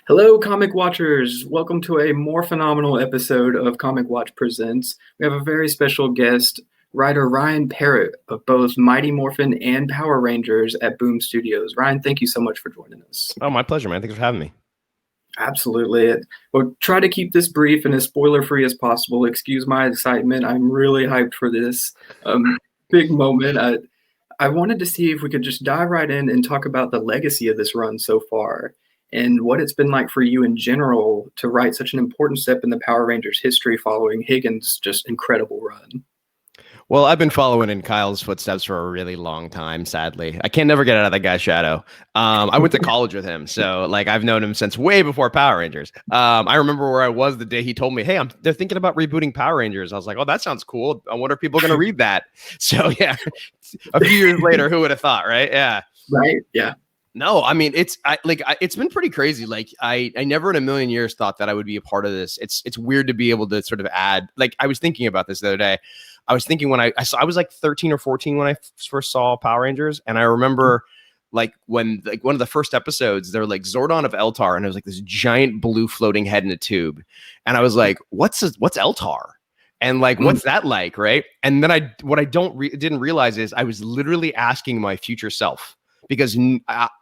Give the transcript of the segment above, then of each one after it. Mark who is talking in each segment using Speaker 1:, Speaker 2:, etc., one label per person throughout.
Speaker 1: Hello, Comic Watchers! Welcome to a more phenomenal episode of Comic Watch Presents. We have a very special guest, writer Ryan Parrott of both Mighty Morphin and Power Rangers at Boom Studios. Ryan, thank you so much for joining us.
Speaker 2: Oh, my pleasure, man. Thanks for having me.
Speaker 1: Absolutely. We'll try to keep this brief and as spoiler-free as possible. Excuse my excitement. I'm really hyped for this big moment. I wanted to see if we could just dive right in and talk about the legacy of this run so far and what it's been like for you in general to write such an important step in the Power Rangers history following Higgins' just incredible run.
Speaker 2: Well, I've been following in Kyle's footsteps for a really long time, sadly. I can't never get out of that guy's shadow. I went to college with him, so I've known him since way before Power Rangers. I remember where I was the day he told me, hey, they're thinking about rebooting Power Rangers. I was like, oh, that sounds cool. I wonder if people are going to read that. So, yeah, a few years later, who would have thought, right? Yeah.
Speaker 1: Right, yeah.
Speaker 2: No, I mean, it's been pretty crazy. I never in a million years thought that I would be a part of this. It's weird to be able to sort of add, I was thinking about this the other day. I was thinking when I was 13 or 14 when I first saw Power Rangers. And I remember when one of the first episodes, they're like Zordon of Eltar. And it was like this giant blue floating head in a tube. And I was like, what's Eltar? And what's that like? Right. And then what I didn't realize is I was literally asking my future self, because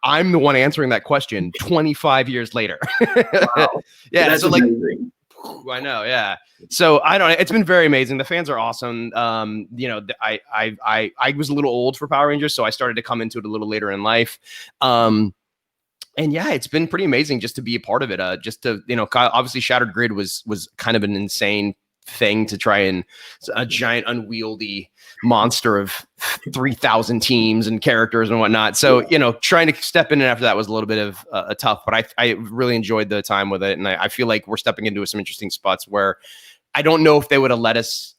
Speaker 2: I'm the one answering that question 25 years later.
Speaker 1: Wow.
Speaker 2: Yeah.
Speaker 1: That's
Speaker 2: so
Speaker 1: amazing.
Speaker 2: I know. Yeah. So it's been very amazing. The fans are awesome. I was a little old for Power Rangers, so I started to come into it a little later in life. And yeah, it's been pretty amazing just to be a part of it. Just to, obviously Shattered Grid was kind of an insane thing to try and a giant unwieldy monster of 3,000 teams and characters and whatnot. So, trying to step in after that was a little bit of a tough, but I really enjoyed the time with it. And I feel like we're stepping into some interesting spots where I don't know if they would have let us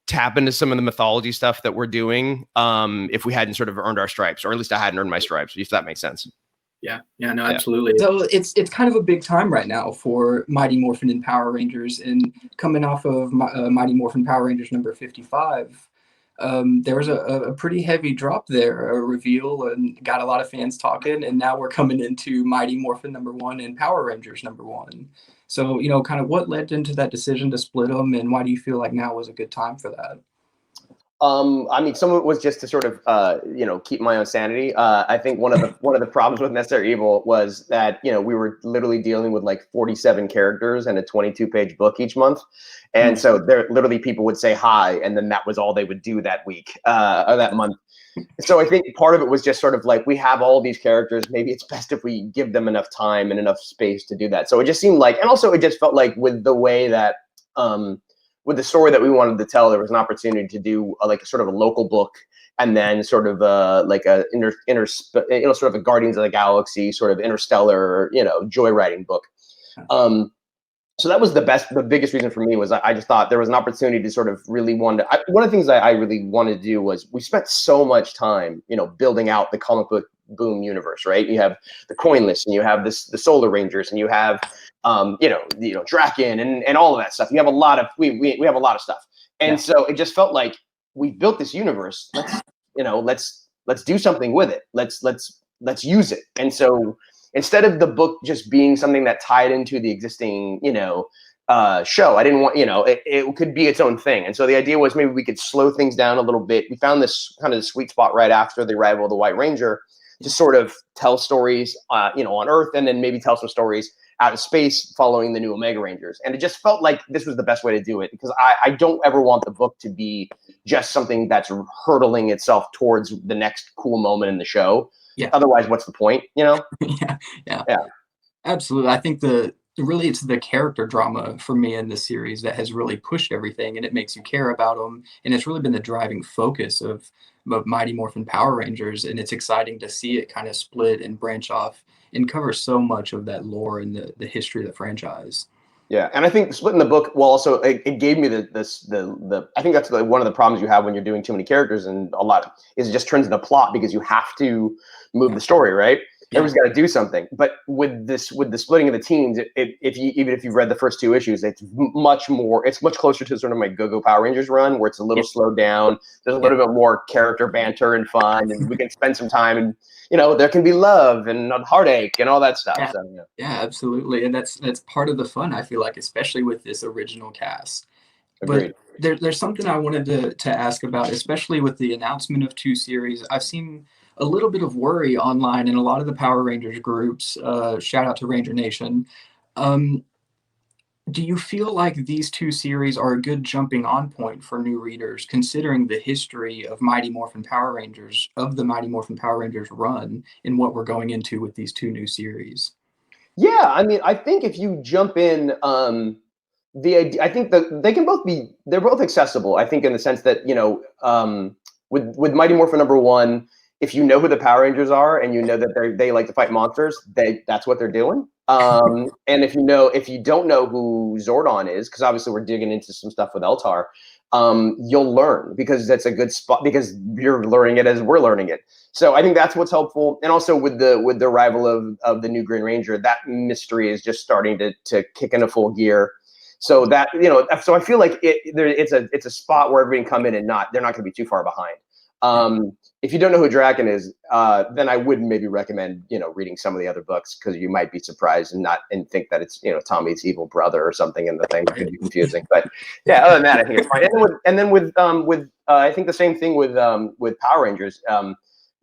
Speaker 2: tap into some of the mythology stuff that we're doing if we hadn't sort of earned our stripes, or at least I hadn't earned my stripes, if that makes sense.
Speaker 1: Yeah, no, absolutely.
Speaker 3: So it's kind of a big time right now for Mighty Morphin and Power Rangers, and coming off of Mighty Morphin Power Rangers number 55, there was a pretty heavy drop there, a reveal, and got a lot of fans talking, and now we're coming into Mighty Morphin number 1 and Power Rangers number 1. So, kind of what led into that decision to split them, and why do you feel like now was a good time for that?
Speaker 4: I mean, some of it was just to sort of, keep my own sanity. I think one of the problems with Necessary Evil was that, we were literally dealing with 47 characters and a 22-page book each month. And so there literally people would say hi, and then that was all they would do that week or that month. So I think part of it was just sort of we have all these characters. Maybe it's best if we give them enough time and enough space to do that. So it just seemed and also it just felt like with the way that, with the story that we wanted to tell, there was an opportunity to do a sort of a local book, and then sort of sort of a Guardians of the Galaxy, sort of interstellar, joyriding book. So that was the biggest reason for me was I just thought there was an opportunity to sort of really one of the things that I really wanted to do was we spent so much time, building out the comic book Boom universe, right? You have the coin list, and you have the Solar Rangers, and you have Draken and all of that stuff. You have a lot of we have a lot of stuff, and so it just felt like we built this universe. Let's do something with it. Let's use it. And so instead of the book just being something that tied into the existing show, I didn't want it could be its own thing. And so the idea was maybe we could slow things down a little bit. We found this kind of the sweet spot right after the arrival of the White Ranger to sort of tell stories on Earth, and then maybe tell some stories out in space following the new Omega Rangers. And it just felt like this was the best way to do it, because I don't ever want the book to be just something that's hurtling itself towards the next cool moment in the show.
Speaker 3: Yeah.
Speaker 4: Otherwise, what's the point,
Speaker 3: Yeah.
Speaker 4: Absolutely.
Speaker 3: I think it's the character drama for me in this series that has really pushed everything, and it makes you care about them. And it's really been the driving focus of Mighty Morphin Power Rangers. And it's exciting to see it kind of split and branch off and cover so much of that lore and the history of the franchise.
Speaker 4: Yeah, and I think splitting the book, well, also it gave me the I think that's one of the problems you have when you're doing too many characters, and a lot is it just turns into plot because you have to move the story, right? Everyone's got to do something. But with the splitting of the teams, even if you've read the first 2 issues, it's much closer to sort of my Go Power Rangers run, where it's a little slowed down. There's a little bit more character banter and fun, and we can spend some time, and there can be love and heartache and all that stuff.
Speaker 3: Yeah,
Speaker 4: so,
Speaker 3: yeah, absolutely, and that's part of the fun. I feel like, especially with this original cast.
Speaker 4: Agreed.
Speaker 3: But there's something I wanted to ask about, especially with the announcement of 2 series. I've seen a little bit of worry online in a lot of the Power Rangers groups. Shout out to Ranger Nation. Do you feel like these 2 series are a good jumping on point for new readers, considering the history of Mighty Morphin Power Rangers, of the Mighty Morphin Power Rangers run, and what we're going into with these 2 new series?
Speaker 4: Yeah, I mean, I think if you jump in, I think that they're both accessible. I think in the sense that, with Mighty Morphin #1, if you know who the Power Rangers are and you know that they like to fight monsters, that's what they're doing. And if you don't know who Zordon is, because obviously we're digging into some stuff with Eltar, you'll learn, because that's a good spot, because you're learning it as we're learning it. So I think that's what's helpful. And also with the arrival of the new Green Ranger, that mystery is just starting to kick into full gear. So that, so I feel like it's a spot where everybody can come in and they're not going to be too far behind. If you don't know who Draken is, then I would maybe recommend, reading some of the other books, because you might be surprised and think that it's, Tommy's evil brother or something, and the thing could be confusing. But yeah, other than that, I think it's fine. And then with I think the same thing with Power Rangers.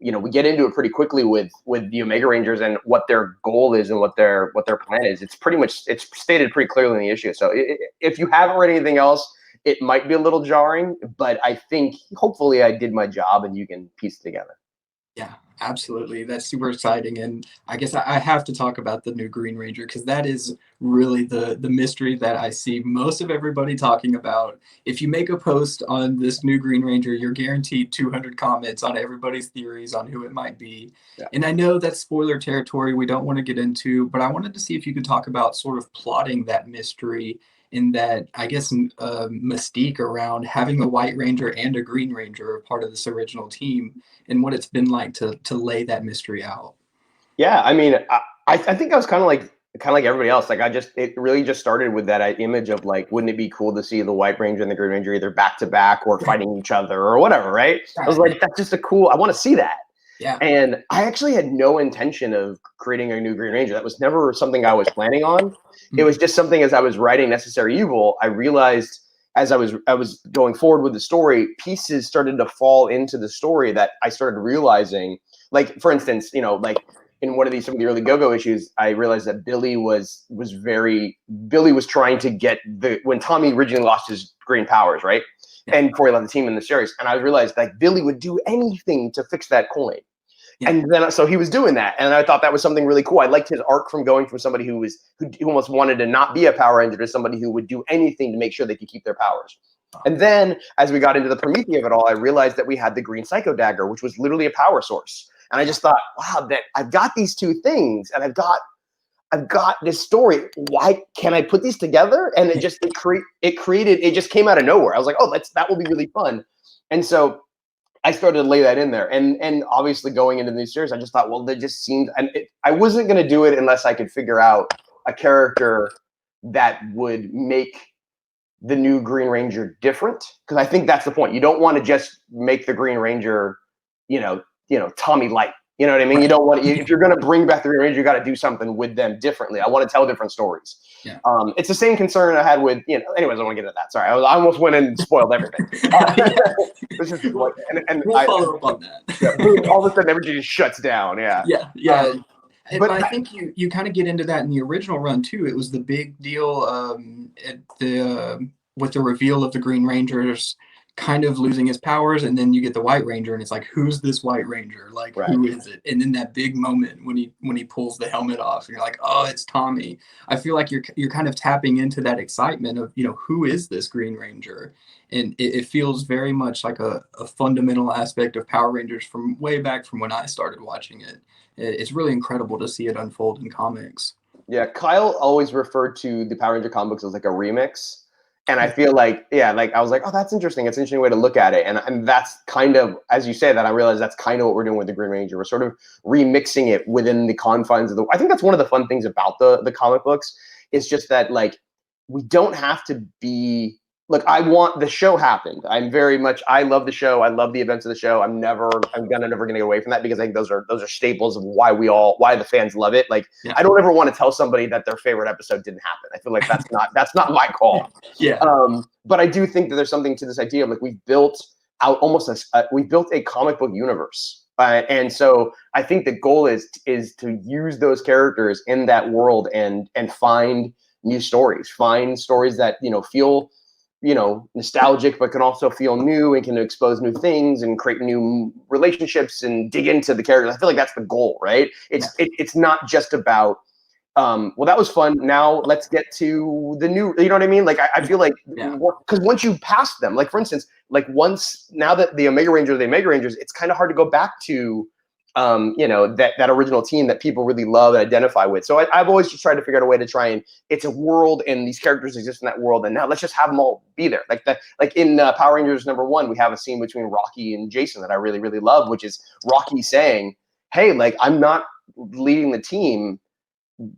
Speaker 4: We get into it pretty quickly with the Omega Rangers and what their goal is and what their plan is. It's stated pretty clearly in the issue. So if you haven't read anything else, it might be a little jarring, but I think hopefully I did my job and you can piece it together.
Speaker 3: Yeah, absolutely. That's super exciting. And I guess I have to talk about the new Green Ranger, because that is really the mystery that I see most of everybody talking about. If you make a post on this new Green Ranger, you're guaranteed 200 comments on everybody's theories on who it might be. Yeah. And I know that's spoiler territory we don't want to get into, but I wanted to see if you could talk about sort of plotting that mystery, in that, I guess, mystique around having a White Ranger and a Green Ranger a part of this original team, and what it's been like to lay that mystery out.
Speaker 4: Yeah, I mean, I think I was kind of like everybody else. Like, it really just started with that image of, like, wouldn't it be cool to see the White Ranger and the Green Ranger either back to back or fighting each other or whatever, right? I was like, that's just I want to see that.
Speaker 3: Yeah.
Speaker 4: And I actually had no intention of creating a new Green Ranger. That was never something I was planning on. It was just something, as I was writing Necessary Evil, I realized as I was going forward with the story, pieces started to fall into the story that I started realizing. Like, for instance, like in some of the early Go-Go issues, I realized that Billy was trying to get when Tommy originally lost his green powers, right? Yeah. And before he left the team in the series. And I realized, like, Billy would do anything to fix that coin. Yeah. And then, so he was doing that, and I thought that was something really cool. I liked his arc from going from somebody who almost wanted to not be a Power Ranger to somebody who would do anything to make sure they could keep their powers. And then, as we got into the Prometheus of it all, I realized that we had the Green Psycho Dagger, which was literally a power source. And I just thought, wow, that I've got these 2 things, and I've got this story. Why can't I put these together? And it just came out of nowhere. I was like, oh, that will be really fun. And so I started to lay that in there, and obviously going into these series, I just thought, well, they just seemed, and I wasn't going to do it unless I could figure out a character that would make the new Green Ranger different, because I think that's the point. You don't want to just make the Green Ranger, Tommy Light. You know what I mean? You don't want to, if you're going to bring back the Green Ranger, you got to do something with them differently. I want to tell different stories. Yeah. It's the same concern I had with, anyways, I don't want to get into that. Sorry. I almost went and spoiled everything.
Speaker 3: We'll follow up on that.
Speaker 4: Yeah, all of a sudden everything just shuts down. Yeah.
Speaker 3: Yeah. Yeah. But I think you kind of get into that in the original run too. It was the big deal with the reveal of the Green Rangers kind of losing his powers, and then you get the White Ranger, and it's like, who's this White Ranger? Like, right. Who is it? And then that big moment when he pulls the helmet off, and you're like, oh, it's Tommy. I feel like you're kind of tapping into that excitement of, who is this Green Ranger? And it feels very much like a fundamental aspect of Power Rangers from way back from when I started watching it. It's really incredible to see it unfold in comics.
Speaker 4: Yeah, Kyle always referred to the Power Ranger comic books as like a remix. And I feel like, yeah, like I was like, oh, that's interesting. It's an interesting way to look at it. And that's kind of, as you say that, I realize that's kind of what we're doing with the Green Ranger. We're sort of remixing it within the confines of I think that's one of the fun things about the comic books. It's just that, like, we don't have to be, look, I want the show happened. I love the show. I love the events of the show. I'm never gonna get away from that, because I think those are staples of why the fans love it. Like,
Speaker 3: Yeah.
Speaker 4: I don't ever want to tell somebody that their favorite episode didn't happen. I feel like that's not my call.
Speaker 3: Yeah.
Speaker 4: But I do think that there's something to this idea of, like, we've built out we built a comic book universe. And so I think the goal is to use those characters in that world and find new stories, find stories that, feel, nostalgic, but can also feel new and can expose new things and create new relationships and dig into the characters. I feel like that's the goal, right? It's not just about, well, that was fun. Now let's get to the new, you know what I mean? Like, I feel like, because once you pass them, like, for instance, like, now that the Omega Rangers, it's kind of hard to go back to, that original team that people really love and identify with. So I've always just tried to figure out a way to try and, it's a world and these characters exist in that world, and now let's just have them all be there. Like in Power Rangers #1, we have a scene between Rocky and Jason that I really, really love, which is Rocky saying, hey, like, I'm not leading the team.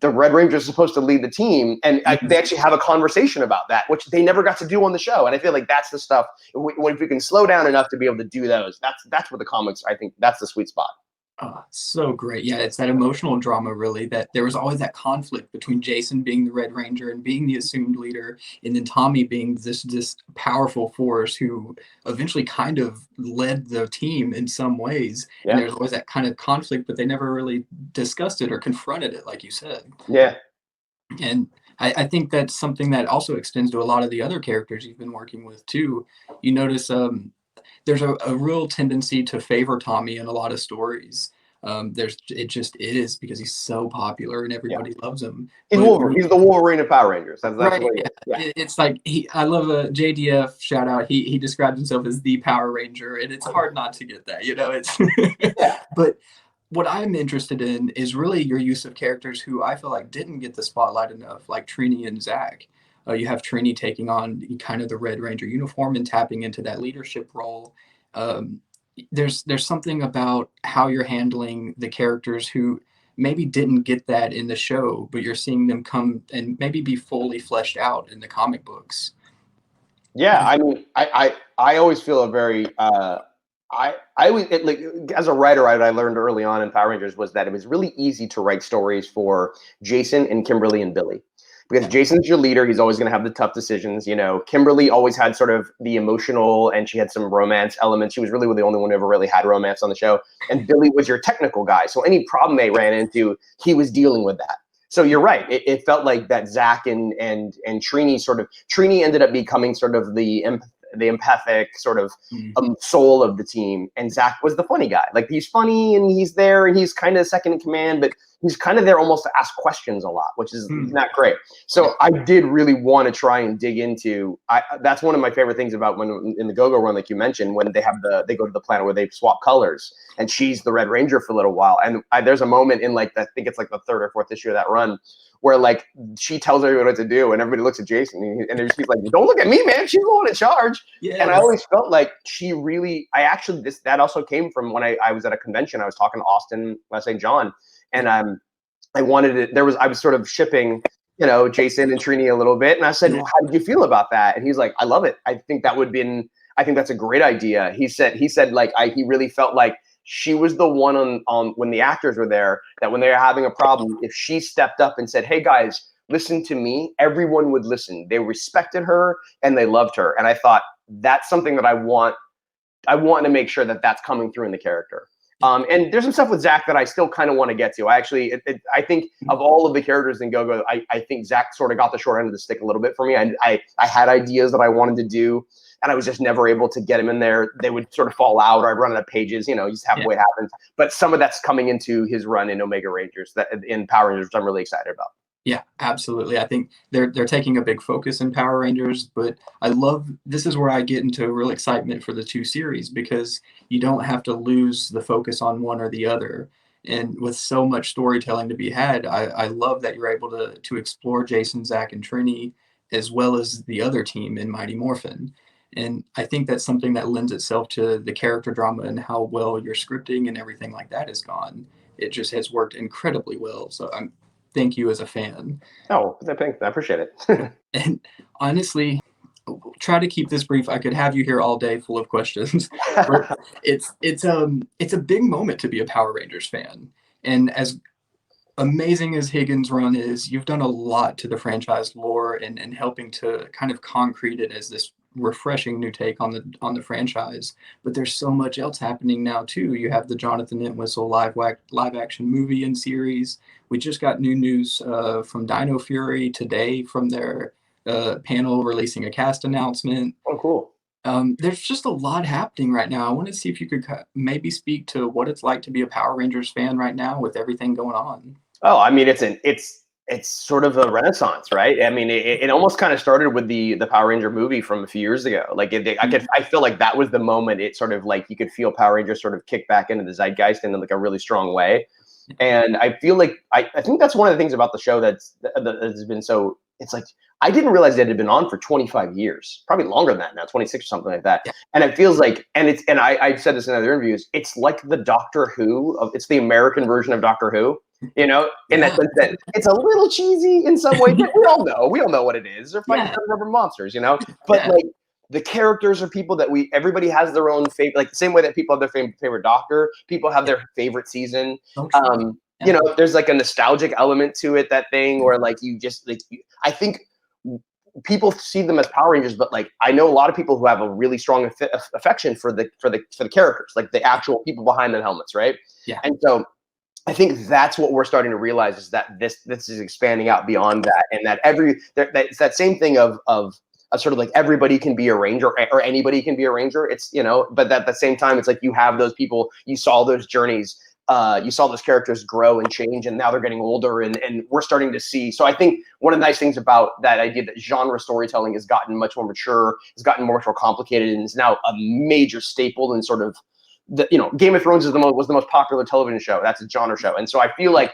Speaker 4: The Red Ranger is supposed to lead the team, and they actually have a conversation about that, which they never got to do on the show. And I feel like that's the stuff. If we can slow down enough to be able to do those, that's where the comics, I think that's the sweet spot.
Speaker 3: Oh, so great. Yeah, it's that emotional drama, really, that there was always that conflict between Jason being the Red Ranger and being the assumed leader, and then Tommy being this powerful force who eventually kind of led the team in some ways.
Speaker 4: Yeah.
Speaker 3: And there's always that kind of conflict, but they never really discussed it or confronted it, like you said.
Speaker 4: Yeah.
Speaker 3: And I think that's something that also extends to a lot of the other characters you've been working with, too. You notice there's a real tendency to favor Tommy in a lot of stories. It just is because he's so popular and everybody loves him.
Speaker 4: He's Wolverine. He's the Wolverine of Power Rangers. That's
Speaker 3: Right,
Speaker 4: what it is. Yeah.
Speaker 3: It's like I love a JDF shout out. He describes himself as the Power Ranger, and it's hard not to get that. It's But what I'm interested in is really your use of characters who I feel like didn't get the spotlight enough, like Trini and Zach. You have Trini taking on kind of the Red Ranger uniform and tapping into that leadership role. There's something about how you're handling the characters who maybe didn't get that in the show, but you're seeing them come and maybe be fully fleshed out in the comic books.
Speaker 4: Yeah, I mean, I always feel a very I always, like, as a writer, I learned early on in Power Rangers was that it was really easy to write stories for Jason and Kimberly and Billy. Because Jason's your leader, he's always going to have the tough decisions. Kimberly always had sort of the emotional, and she had some romance elements. She was really the only one who ever really had romance on the show. And Billy was your technical guy. So any problem they ran into, he was dealing with that. So you're right. It felt like that Zach and Trini ended up becoming sort of the empathic sort of soul of the team, and Zach was the funny guy. Like, he's funny and he's there and he's kind of second in command, but he's kind of there almost to ask questions a lot, which is not great. So I did really want to try and dig into. That's one of my favorite things about when in the Go Run, like you mentioned, when they go to the planet where they swap colors, and she's the Red Ranger for a little while, and there's a moment in, like, I think it's like the 3rd or 4th issue of that run, where, like, she tells everyone what to do, and everybody looks at Jason, and she's like, "Don't look at me, man. She's the one in charge." Yes. And I always felt like she really. That also came from when I was at a convention. I was talking to Austin St. John, and I wanted it. I was sort of shipping, Jason and Trini a little bit, and I said, "Well, how did you feel about that?" And he's like, "I love it. I think that's a great idea." He said like he really felt like she was the one on when the actors were there, that when they were having a problem, if she stepped up and said, "Hey guys, listen to me," everyone would listen. They respected her and they loved her. And I thought, that's something that I want to make sure that that's coming through in the character. And there's some stuff with Zach that I still kind of want to get to. I think of all of the characters in Go-Go, I think Zach sort of got the short end of the stick a little bit for me. I had ideas that I wanted to do, and I was just never able to get him in there. They would sort of fall out, or I'd run out of pages. You just have the way it happens. But some of that's coming into his run in Omega Rangers, in Power Rangers, which I'm really excited about.
Speaker 3: Yeah, absolutely. I think they're taking a big focus in Power Rangers, but this is where I get into real excitement for the 2 series, because you don't have to lose the focus on one or the other. And with so much storytelling to be had, I love that you're able to explore Jason, Zach, and Trini as well as the other team in Mighty Morphin. And I think that's something that lends itself to the character drama and how well your scripting and everything like that has gone. It just has worked incredibly well. So thank you as a fan.
Speaker 4: Oh, thanks. I appreciate it.
Speaker 3: And honestly, try to keep this brief. I could have you here all day full of questions. But it's a big moment to be a Power Rangers fan. And as amazing as Higgins' run is, you've done a lot to the franchise lore and helping to kind of concrete it as this refreshing new take on the franchise. But there's so much else happening now too. You have the Jonathan Entwistle live action movie and series. We just got new news from Dino Fury today from their panel releasing a cast announcement.
Speaker 4: Oh, cool.
Speaker 3: There's just a lot happening right now. I want to see if you could maybe speak to what it's like to be a Power Rangers fan right now with everything going on.
Speaker 4: Oh, I mean, it's sort of a renaissance, right? I mean, it almost kind of started with the Power Ranger movie from a few years ago. Like, I feel like that was the moment. It sort of like you could feel Power Rangers sort of kick back into the zeitgeist in like a really strong way. And I feel like I think that's one of the things about the show that has been so. It's like I didn't realize that it had been on for 25 years, probably longer than that now, 26 or something like that. Yeah. And it feels like, and I've said this in other interviews, it's like the Doctor Who it's the American version of Doctor Who. You know, in that sense that it's a little cheesy in some ways. We all know what it is. They're fighting rubber monsters, you know. But like the characters are people that everybody has their own favorite, like the same way that people have their favorite Doctor, people have their favorite season. You know, there's like a nostalgic element to it, that thing where like you just like I think people see them as Power Rangers, but like I know a lot of people who have a really strong affection for the characters, like the actual people behind the helmets, right? Yeah. And so I think that's what we're starting to realize is that this is expanding out beyond that, and that it's that same thing of sort of like everybody can be a ranger or anybody can be a ranger. It's, you know, but at the same time, it's like you have those people, you saw those journeys, you saw those characters grow and change, and now they're getting older, and we're starting to see. So I think one of the nice things about that idea that genre storytelling has gotten much more mature, has gotten much more complicated, and is now a major staple in sort of Game of Thrones was the most popular television show. That's a genre show. And so I feel like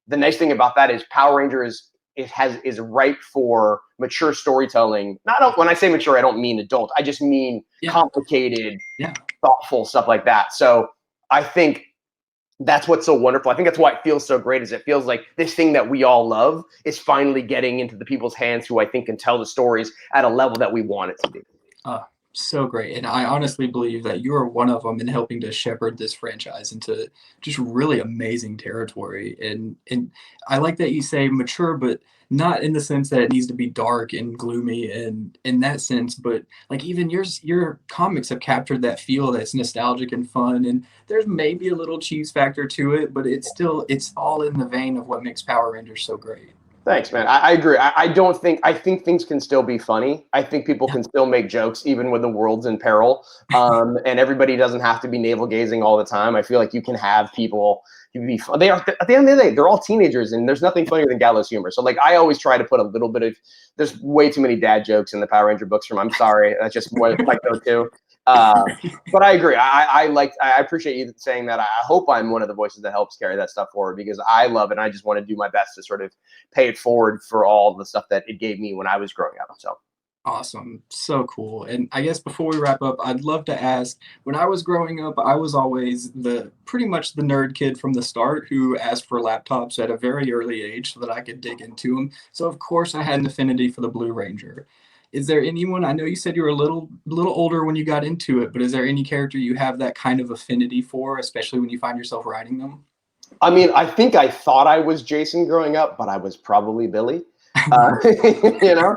Speaker 4: the nice thing about that is Power Rangers is ripe for mature storytelling. When I say mature, I don't mean adult. I just mean complicated, thoughtful stuff like that. So I think that's what's so wonderful. I think that's why it feels so great, is it feels like this thing that we all love is finally getting into the people's hands who I think can tell the stories at a level that we want it to be.
Speaker 3: So great. And I honestly believe that you are one of them in helping to shepherd this franchise into just really amazing territory. And I like that you say mature, but not in the sense that it needs to be dark and gloomy and in that sense, but like even your comics have captured that feel that's nostalgic and fun. And there's maybe a little cheese factor to it, but it's all in the vein of what makes Power Rangers so great.
Speaker 4: Thanks, man. I agree. I think things can still be funny. I think people can still make jokes even when the world's in peril. And everybody doesn't have to be navel gazing all the time. I feel like you can have people be fun. They are, at the end of the day, they're all teenagers, and there's nothing funnier than gallows humor. So like I always try to put a little bit of, there's way too many dad jokes in the Power Ranger books I'm sorry. That's just what my go-to. But I agree. I appreciate you saying that. I hope I'm one of the voices that helps carry that stuff forward, because I love it, and I just want to do my best to sort of pay it forward for all the stuff that it gave me when I was growing up. So
Speaker 3: awesome. So cool. And I guess before we wrap up, I'd love to ask, when I was growing up, I was always pretty much the nerd kid from the start who asked for laptops at a very early age so that I could dig into them. So of course I had an affinity for the Blue Ranger. Is there anyone, I know you said you were a little older when you got into it, but is there any character you have that kind of affinity for, especially when you find yourself writing them?
Speaker 4: I mean, I think I thought I was Jason growing up, but I was probably Billy. You know,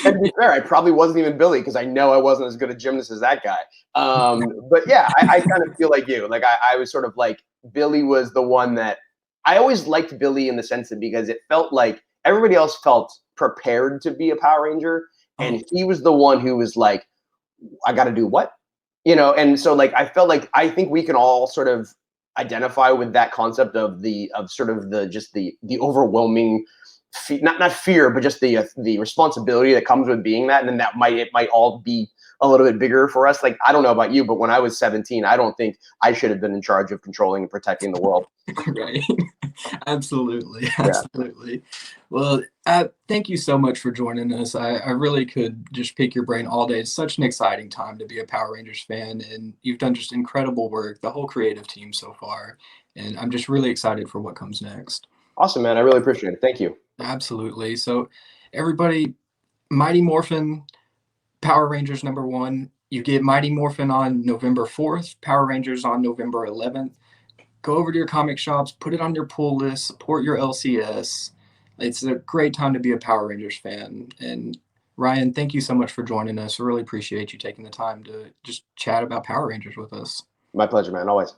Speaker 4: and to be fair, I probably wasn't even Billy, because I know I wasn't as good a gymnast as that guy. But yeah, I kind of feel like you. Like I was sort of like, Billy was the one that I always liked Billy in the sense that because it felt like everybody else felt prepared to be a Power Ranger. And he was the one who was like, I got to do what? You know, and so like I felt like I think we can all sort of identify with that concept of the overwhelming, not fear, but just the responsibility that comes with being that, and then it might all be a little bit bigger for us. Like, I don't know about you, but when I was 17, I don't think I should have been in charge of controlling and protecting the world.
Speaker 3: Right. Absolutely.
Speaker 4: Yeah.
Speaker 3: Absolutely. Well, thank you so much for joining us. I really could just pick your brain all day. It's such an exciting time to be a Power Rangers fan, and you've done just incredible work, the whole creative team so far. And I'm just really excited for what comes next.
Speaker 4: Awesome, man. I really appreciate it. Thank you.
Speaker 3: Absolutely. So, everybody, Mighty Morphin Power Rangers #1. You get Mighty Morphin on November 4th, Power Rangers on November 11th. Go over to your comic shops, put it on your pull list, support your LCS. It's a great time to be a Power Rangers fan. And Ryan, thank you so much for joining us. I really appreciate you taking the time to just chat about Power Rangers with us.
Speaker 4: My pleasure, man. Always.